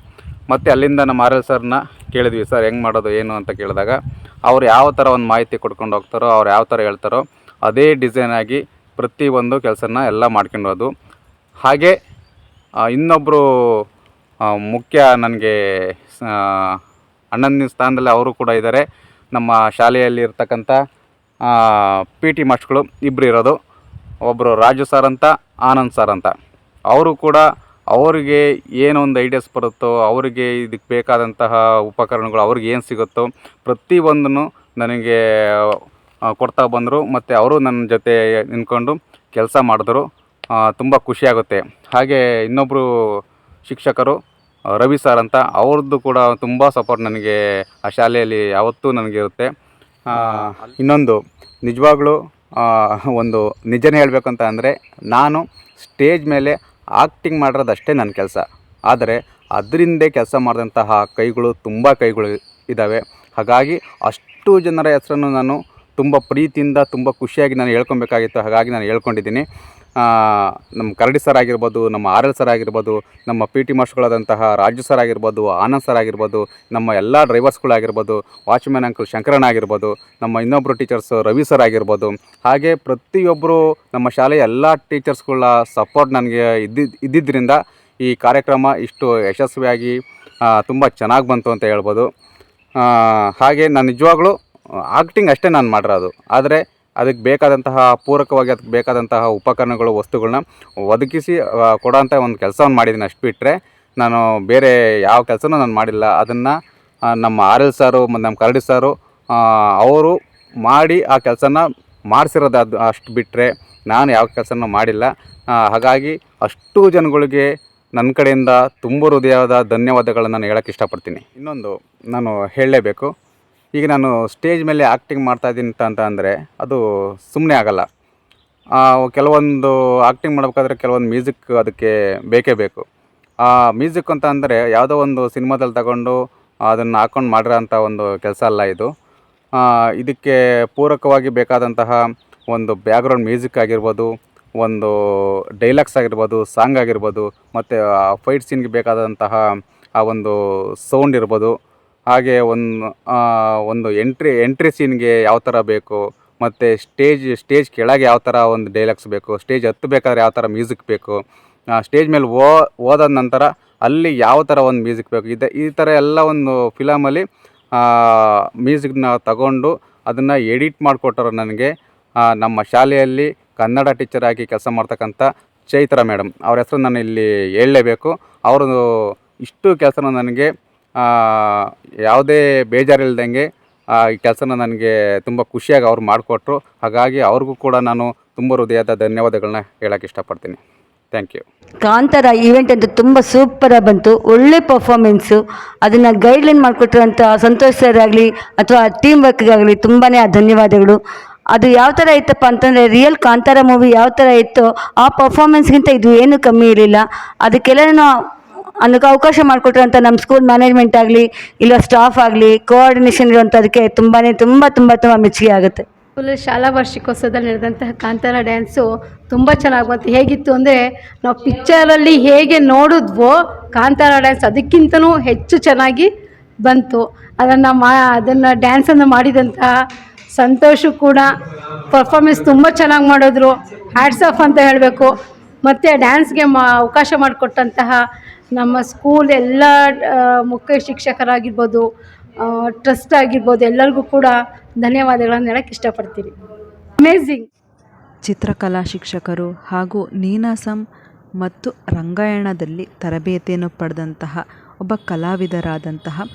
G: ಮತ್ತು ಅಲ್ಲಿಂದ ನಮ್ಮ RL ಸರ್ನ ಕೇಳಿದ್ವಿ, ಸರ್ ಹೆಂಗೆ ಮಾಡೋದು ಏನು ಅಂತ ಕೇಳಿದಾಗ ಅವ್ರು ಯಾವ ಥರ ಒಂದು ಮಾಹಿತಿ ಕೊಡ್ಕೊಂಡು ಹೋಗ್ತಾರೋ, ಅವ್ರು ಯಾವ ಥರ ಹೇಳ್ತಾರೋ ಅದೇ ಡಿಸೈನಾಗಿ ಪ್ರತಿಯೊಂದು ಕೆಲಸನ ಎಲ್ಲ ಮಾಡ್ಕೊಂಡೋದು. ಹಾಗೆ ಇನ್ನೊಬ್ಬರು ಮುಖ್ಯ ನನಗೆ ಅಣ್ಣನ ಸ್ಥಾನದಲ್ಲಿ ಅವರು ಕೂಡ ಇದ್ದಾರೆ. ನಮ್ಮ ಶಾಲೆಯಲ್ಲಿ ಇರ್ತಕ್ಕಂಥ PT ಮಾಸ್ಟ್ರುಗಳು ಇಬ್ಬರು ಇರೋದು. ಒಬ್ಬರು ರಾಜು ಸರ್ ಅಂತ, ಆನಂದ್ ಸರ್ ಅಂತ. ಅವರು ಕೂಡ ಅವರಿಗೆ ಏನೊಂದು ಐಡಿಯಾಸ್ ಬರುತ್ತೋ, ಅವರಿಗೆ ಇದಕ್ಕೆ ಬೇಕಾದಂತಹ ಉಪಕರಣಗಳು ಅವ್ರಿಗೆ ಏನು ಸಿಗುತ್ತೋ ಪ್ರತಿಯೊಂದನ್ನು ನನಗೆ ಕೊಡ್ತಾ ಬಂದರು. ಮತ್ತು ಅವರು ನನ್ನ ಜೊತೆ ನಿಂತ್ಕೊಂಡು ಕೆಲಸ ಮಾಡಿದ್ರು. ತುಂಬ ಖುಷಿಯಾಗುತ್ತೆ. ಹಾಗೆ ಇನ್ನೊಬ್ಬರು ಶಿಕ್ಷಕರು ರವಿ ಸರ್ ಅಂತ, ಅವ್ರದ್ದು ಕೂಡ ತುಂಬ ಸಪೋರ್ಟ್ ನನಗೆ ಆ ಶಾಲೆಯಲ್ಲಿ ಯಾವತ್ತೂ ನನಗಿರುತ್ತೆ. ಇನ್ನೊಂದು ನಿಜವಾಗ್ಲೂ ಒಂದು ನಿಜನೇ ಹೇಳಬೇಕಂತ ಅಂದರೆ, ನಾನು ಸ್ಟೇಜ್ ಮೇಲೆ ಆ್ಯಕ್ಟಿಂಗ್ ಮಾಡಿರೋದಷ್ಟೇ ನನ್ನ ಕೆಲಸ. ಆದರೆ ಅದರಿಂದೇ ಕೆಲಸ ಮಾಡಿದಂತಹ ಕೈಗಳು ತುಂಬ ಕೈಗಳು ಇದ್ದಾವೆ. ಹಾಗಾಗಿ ಅಷ್ಟು ಜನರ ಹೆಸರನ್ನು ನಾನು ತುಂಬ ಪ್ರೀತಿಯಿಂದ ತುಂಬ ಖುಷಿಯಾಗಿ ನಾನು ಹೇಳ್ಕೊಬೇಕಾಗಿತ್ತು. ಹಾಗಾಗಿ ನಾನು ಹೇಳ್ಕೊಂಡಿದ್ದೀನಿ. ನಮ್ಮ ಕರಡಿ ಸರ್ ಆಗಿರ್ಬೋದು, ನಮ್ಮ RL ಸರ್ ಆಗಿರ್ಬೋದು, ನಮ್ಮ PT ಮಾಸ್ಟರ್ಗಳಾದಂತಹ ರಾಜು ಸರ್ ಆಗಿರ್ಬೋದು, ಆನಂದ್ ಸರ್ ಆಗಿರ್ಬೋದು, ನಮ್ಮ ಎಲ್ಲ ಡ್ರೈವರ್ಸ್ಗಳಾಗಿರ್ಬೋದು, ವಾಚ್ಮ್ಯಾನ್ ಅಂಕಲ್ ಶಂಕರಣ್ಣ ಆಗಿರ್ಬೋದು, ನಮ್ಮ ಇನ್ನೊಬ್ಬರು ಟೀಚರ್ಸ್ ರವಿ ಸರ್ ಆಗಿರ್ಬೋದು. ಹಾಗೆ ಪ್ರತಿಯೊಬ್ಬರು ನಮ್ಮ ಶಾಲೆಯ ಎಲ್ಲ ಟೀಚರ್ಸ್ಗಳ ಸಪೋರ್ಟ್ ನನಗೆ ಇದ್ದಿದ್ದರಿಂದ ಈ ಕಾರ್ಯಕ್ರಮ ಇಷ್ಟು ಯಶಸ್ವಿಯಾಗಿ ತುಂಬ ಚೆನ್ನಾಗಿ ಬಂತು ಅಂತ ಹೇಳ್ಬೋದು. ಹಾಗೆ ನಾನು ನಿಜವಾಗ್ಲೂ ಆ್ಯಕ್ಟಿಂಗ್ ಅಷ್ಟೇ ನಾನು ಮಾಡಿರೋದು. ಆದರೆ ಅದಕ್ಕೆ ಬೇಕಾದಂತಹ ಪೂರಕವಾಗಿ ಅದಕ್ಕೆ ಬೇಕಾದಂತಹ ಉಪಕರಣಗಳು, ವಸ್ತುಗಳನ್ನ ಒದಗಿಸಿ ಕೊಡೋಂಥ ಒಂದು ಕೆಲಸವನ್ನು ಮಾಡಿದ್ದೀನಿ. ಅಷ್ಟು ಬಿಟ್ಟರೆ ನಾನು ಬೇರೆ ಯಾವ ಕೆಲಸನೂ ನಾನು ಮಾಡಿಲ್ಲ. ಅದನ್ನು ನಮ್ಮ RL ಸಾರು ಮತ್ತು ನಮ್ಮ ಕರಡಿ ಸಾರು ಅವರು ಮಾಡಿ ಆ ಕೆಲಸನ ಮಾಡಿಸಿರೋದು. ಅದು ಅಷ್ಟು ಬಿಟ್ಟರೆ ನಾನು ಯಾವ ಕೆಲಸನೂ ಮಾಡಿಲ್ಲ. ಹಾಗಾಗಿ ಅಷ್ಟು ಜನಗಳಿಗೆ ನನ್ನ ಕಡೆಯಿಂದ ತುಂಬ ಹೃದಯದ ಧನ್ಯವಾದಗಳನ್ನು ನಾನು ಹೇಳೋಕ್ಕೆ ಇಷ್ಟಪಡ್ತೀನಿ. ಇನ್ನೊಂದು ನಾನು ಹೇಳಲೇಬೇಕು. ಈಗ ನಾನು ಸ್ಟೇಜ್ ಮೇಲೆ ಆ್ಯಕ್ಟಿಂಗ್ ಮಾಡ್ತಾಯಿದ್ದೀನಿ ಅಂತ ಅಂದರೆ ಅದು ಸುಮ್ಮನೆ ಆಗೋಲ್ಲ. ಕೆಲವೊಂದು ಆ್ಯಕ್ಟಿಂಗ್ ಮಾಡಬೇಕಾದ್ರೆ ಕೆಲವೊಂದು ಮ್ಯೂಸಿಕ್ ಅದಕ್ಕೆ ಬೇಕೇ ಬೇಕು. ಮ್ಯೂಸಿಕ್ ಅಂತ ಅಂದರೆ ಯಾವುದೋ ಒಂದು ಸಿನಿಮಾದಲ್ಲಿ ತಗೊಂಡು ಅದನ್ನು ಹಾಕ್ಕೊಂಡು ಮಾಡಿರೋ ಅಂಥ ಒಂದು ಕೆಲಸ ಅಲ್ಲ ಇದು. ಇದಕ್ಕೆ ಪೂರಕವಾಗಿ ಬೇಕಾದಂತಹ ಒಂದು ಬ್ಯಾಕ್ಗ್ರೌಂಡ್ ಮ್ಯೂಸಿಕ್ ಆಗಿರ್ಬೋದು, ಒಂದು ಡೈಲಾಗ್ಸ್ ಆಗಿರ್ಬೋದು, ಸಾಂಗ್ ಆಗಿರ್ಬೋದು, ಮತ್ತು ಫೈಟ್ ಸೀನ್ಗೆ ಬೇಕಾದಂತಹ ಆ ಒಂದು ಸೌಂಡ್ ಇರ್ಬೋದು. ಹಾಗೆ ಒಂದು ಎಂಟ್ರಿ ಸೀನ್ಗೆ ಯಾವ ಥರ ಬೇಕು, ಮತ್ತು ಸ್ಟೇಜ್ ಕೆಳಗೆ ಯಾವ ಥರ ಒಂದು ಡೈಲಾಗ್ಸ್ ಬೇಕು, ಸ್ಟೇಜ್ ಹತ್ತಬೇಕಾದ್ರೆ ಯಾವ ಥರ ಮ್ಯೂಸಿಕ್ ಬೇಕು, ಸ್ಟೇಜ್ ಮೇಲೆ ಹೋದ ನಂತರ ಅಲ್ಲಿ ಯಾವ ಥರ ಒಂದು ಮ್ಯೂಸಿಕ್ ಬೇಕು, ಈ ಥರ ಎಲ್ಲ ಒಂದು ಫಿಲಮಲ್ಲಿ ಮ್ಯೂಸಿಕ್ನ ತಗೊಂಡು ಅದನ್ನು ಎಡಿಟ್ ಮಾಡಿಕೊಟ್ಟರು ನನಗೆ ನಮ್ಮ ಶಾಲೆಯಲ್ಲಿ ಕನ್ನಡ ಟೀಚರ್ ಆಗಿ ಕೆಲಸ ಮಾಡ್ತಕ್ಕಂಥ ಚೈತ್ರ ಮೇಡಮ್. ಅವ್ರ ಹೆಸರು ನಾನು ಇಲ್ಲಿ ಹೇಳಲೇಬೇಕು. ಅವರು ಇಷ್ಟು ಕೆಲಸನ ನನಗೆ ಯಾವುದೇ ಬೇಜಾರಿಲ್ದಂಗೆ ಈ ಕೆಲಸನ ನನಗೆ ತುಂಬ ಖುಷಿಯಾಗಿ ಅವ್ರು ಮಾಡಿಕೊಟ್ರು. ಹಾಗಾಗಿ ಅವ್ರಿಗೂ ಕೂಡ ನಾನು ತುಂಬ ಹೃದಯದ ಧನ್ಯವಾದಗಳನ್ನ ಹೇಳೋಕ್ಕೆ ಇಷ್ಟಪಡ್ತೀನಿ. Thank you.
H: ಕಾಂತಾರ ಈವೆಂಟ್ ಅಂತೂ ತುಂಬ ಸೂಪರಾಗಿ ಬಂತು, ಒಳ್ಳೆ ಪರ್ಫಾರ್ಮೆನ್ಸು. ಅದನ್ನು ಗೈಡ್ಲೈನ್ ಮಾಡಿಕೊಟ್ಟಿರೋಂಥ ಸಂತೋಷ್ ಸರ್ ಆಗಲಿ ಅಥವಾ ಟೀಮ್ ವರ್ಕ್ಗಾಗಲಿ ತುಂಬಾ ಧನ್ಯವಾದಗಳು. ಅದು ಯಾವ ಥರ ಇತ್ತಪ್ಪ ಅಂತಂದರೆ, ರಿಯಲ್ ಕಾಂತಾರ ಮೂವಿ ಯಾವ ಥರ ಇತ್ತೋ ಆ ಪರ್ಫಾರ್ಮೆನ್ಸ್ಗಿಂತ ಇದು ಏನೂ ಕಮ್ಮಿ ಇರಲಿಲ್ಲ. ಅದಕ್ಕೆಲ್ಲನೂ ಅನ್ನೋಕ್ಕೆ ಅವಕಾಶ ಮಾಡಿಕೊಟ್ರಂಥ ನಮ್ಮ ಸ್ಕೂಲ್ ಮ್ಯಾನೇಜ್ಮೆಂಟ್ ಆಗಲಿ ಇಲ್ಲ ಸ್ಟಾಫ್ ಆಗಲಿ, ಕೋಆರ್ಡಿನೇಷನ್ ಇರುವಂಥದಕ್ಕೆ ತುಂಬ ಮೆಚ್ಚುಗೆ ಆಗುತ್ತೆ.
I: ಸ್ಕೂಲಲ್ಲಿ ಶಾಲಾ ವಾರ್ಷಿಕೋತ್ಸವದಲ್ಲಿ ನಡೆದಂತಹ ಕಾಂತಾರ ಡ್ಯಾನ್ಸು ತುಂಬ ಚೆನ್ನಾಗಿ ಬಂತು. ಹೇಗಿತ್ತು ಅಂದರೆ, ನಾವು ಪಿಕ್ಚರಲ್ಲಿ ಹೇಗೆ ನೋಡಿದ್ವೋ ಕಾಂತಾರ ಡ್ಯಾನ್ಸ್ ಅದಕ್ಕಿಂತನೂ ಹೆಚ್ಚು ಚೆನ್ನಾಗಿ ಬಂತು. ಅದನ್ನು ಡ್ಯಾನ್ಸನ್ನು ಮಾಡಿದಂತಹ ಸಂತೋಷು ಕೂಡ ಪರ್ಫಾರ್ಮೆನ್ಸ್ ತುಂಬ ಚೆನ್ನಾಗಿ ಮಾಡಿದ್ರು. ಹ್ಯಾಟ್ಸ್ ಆಫ್ ಅಂತ ಹೇಳಬೇಕು. ಮತ್ತು ಡ್ಯಾನ್ಸ್ಗೆ ಅವಕಾಶ ಮಾಡಿಕೊಟ್ಟಂತಹ ನಮ್ಮ ಸ್ಕೂಲ್ ಎಲ್ಲ ಮುಖ್ಯ ಶಿಕ್ಷಕರಾಗಿರ್ಬೋದು, ಟ್ರಸ್ಟ್ ಆಗಿರ್ಬೋದು ಎಲ್ಲರಿಗೂ ಕೂಡ ಧನ್ಯವಾದಗಳನ್ನು ಹೇಳಕ್ಕೆ ಇಷ್ಟಪಡ್ತೀನಿ. ಅಮೇಝಿಂಗ್.
J: ಚಿತ್ರಕಲಾ ಶಿಕ್ಷಕರು ಹಾಗೂ ನೀನಾಸಂ ಮತ್ತು ರಂಗಾಯಣದಲ್ಲಿ ತರಬೇತಿಯನ್ನು ಪಡೆದಂತಹ ಒಬ್ಬ ಕಲಾವಿದರಾದಂತಹ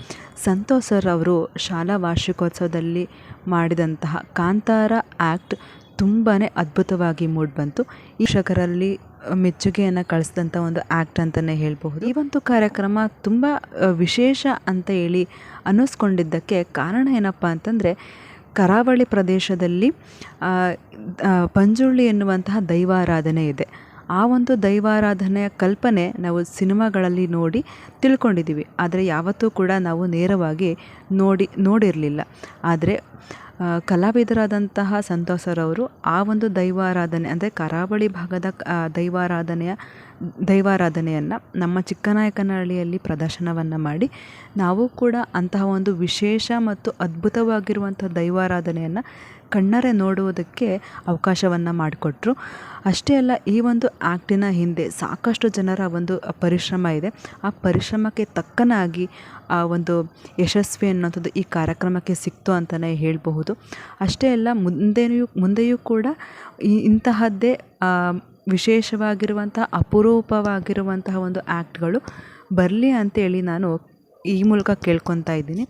J: ಸಂತೋಷ್ ಸರ್ ಅವರು ಶಾಲಾ ವಾರ್ಷಿಕೋತ್ಸವದಲ್ಲಿ ಮಾಡಿದಂತಹ ಕಾಂತಾರ ಆ್ಯಕ್ಟ್ ತುಂಬಾ ಅದ್ಭುತವಾಗಿ ಮೂಡಿಬಂತು. ಈ ಶಿಕ್ಷಕರಲ್ಲಿ ಮೆಚ್ಚುಗೆಯನ್ನು ಕಳಿಸಿದಂಥ ಒಂದು ಆ್ಯಕ್ಟ್ ಅಂತಲೇ ಹೇಳಬಹುದು. ಈ ಒಂದು ಕಾರ್ಯಕ್ರಮ ತುಂಬ ವಿಶೇಷ ಅಂತ ಹೇಳಿ ಅನ್ನಿಸ್ಕೊಂಡಿದ್ದಕ್ಕೆ ಕಾರಣ ಏನಪ್ಪ ಅಂತಂದರೆ, ಕರಾವಳಿ ಪ್ರದೇಶದಲ್ಲಿ ಪಂಜುರ್ಲಿ ಎನ್ನುವಂತಹ ದೈವಾರಾಧನೆ ಇದೆ. ಆ ಒಂದು ದೈವಾರಾಧನೆಯ ಕಲ್ಪನೆ ನಾವು ಸಿನಿಮಾಗಳಲ್ಲಿ ನೋಡಿ ತಿಳ್ಕೊಂಡಿದ್ದೀವಿ, ಆದರೆ ಯಾವತ್ತೂ ಕೂಡ ನಾವು ನೇರವಾಗಿ ನೋಡಿರಲಿಲ್ಲ. ಆದರೆ ಕಲಾವಿದರಾದಂತಹ ಸಂತೋಷ್ ಸರ್ ಅವರು ಆ ಒಂದು ದೈವಾರಾಧನೆ ಅಂದರೆ ಕರಾವಳಿ ಭಾಗದ ದೈವಾರಾಧನೆಯನ್ನು ನಮ್ಮ ಚಿಕ್ಕನಾಯಕನಹಳ್ಳಿಯಲ್ಲಿ ಪ್ರದರ್ಶನವನ್ನು ಮಾಡಿ ನಾವು ಕೂಡ ಅಂತಹ ಒಂದು ವಿಶೇಷ ಮತ್ತು ಅದ್ಭುತವಾಗಿರುವಂಥ ದೈವಾರಾಧನೆಯನ್ನು ಕಣ್ಣಾರೆ ನೋಡುವುದಕ್ಕೆ ಅವಕಾಶವನ್ನು ಮಾಡಿಕೊಟ್ರು. ಅಷ್ಟೇ ಅಲ್ಲ, ಈ ಒಂದು ಆ್ಯಕ್ಟಿನ ಹಿಂದೆ ಸಾಕಷ್ಟು ಜನರ ಒಂದು ಪರಿಶ್ರಮ ಇದೆ. ಆ ಪರಿಶ್ರಮಕ್ಕೆ ತಕ್ಕನಾಗಿ ಆ ಒಂದು ಯಶಸ್ವಿ ಅನ್ನೋಂಥದ್ದು ಈ ಕಾರ್ಯಕ್ರಮಕ್ಕೆ ಸಿಕ್ತು ಅಂತಲೇ ಹೇಳಬಹುದು. ಅಷ್ಟೇ ಅಲ್ಲ, ಮುಂದೆಯೂ ಕೂಡ ಇಂತಹದ್ದೇ ವಿಶೇಷವಾಗಿರುವಂತಹ ಅಪರೂಪವಾಗಿರುವಂತಹ ಒಂದು ಆ್ಯಕ್ಟ್ಗಳು ಬರಲಿ ಅಂತೇಳಿ ನಾನು ಈ ಮೂಲಕ ಕೇಳ್ಕೊತಾ ಇದ್ದೀನಿ.